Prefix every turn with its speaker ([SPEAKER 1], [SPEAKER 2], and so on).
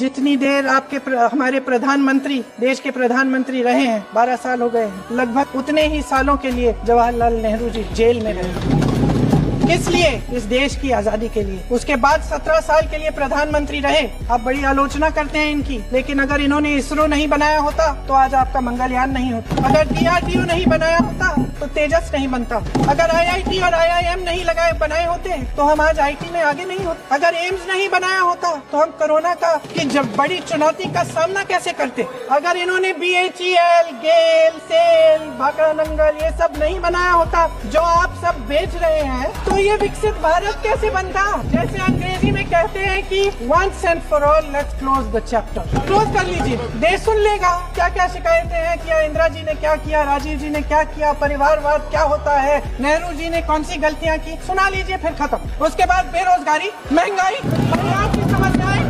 [SPEAKER 1] जितनी देर हमारे प्रधानमंत्री देश के प्रधानमंत्री रहे हैं, 12 साल हो गए हैं, लगभग उतने ही सालों के लिए जवाहरलाल नेहरू जी जेल में रहे। किस लिए? इस देश की आजादी के लिए। उसके बाद 17 साल के लिए प्रधानमंत्री रहे। आप बड़ी आलोचना करते हैं इनकी, लेकिन अगर इन्होंने इसरो नहीं बनाया होता तो आज आपका मंगलयान नहीं होता। अगर DRDO नहीं बनाया होता तो तेजस नहीं बनता। अगर IIT और IIM नहीं बनाए होते तो हम आज IT में आगे नहीं होते। अगर एम्स नहीं बनाया होता तो हम कोरोना की जब बड़ी चुनौती का सामना कैसे करते। अगर इन्होंने BHEL, गेल, सेल, भाखड़ा नंगल ये सब नहीं बनाया होता जो आप सब बेच रहे हैं, तो ये विकसित भारत कैसे बनता। जैसे अंग्रेजी में कहते हैं कि once and for all let's close the chapter। Close कर लीजिए, देश सुन लेगा। क्या क्या शिकायतें हैं, किया इंदिरा जी ने क्या किया, राजीव जी ने क्या किया, परिवारवाद क्या होता है, नेहरू जी ने कौन सी गलतियां की, सुना लीजिए, फिर खत्म। उसके बाद बेरोजगारी, महंगाई, परिवार की समस्याएं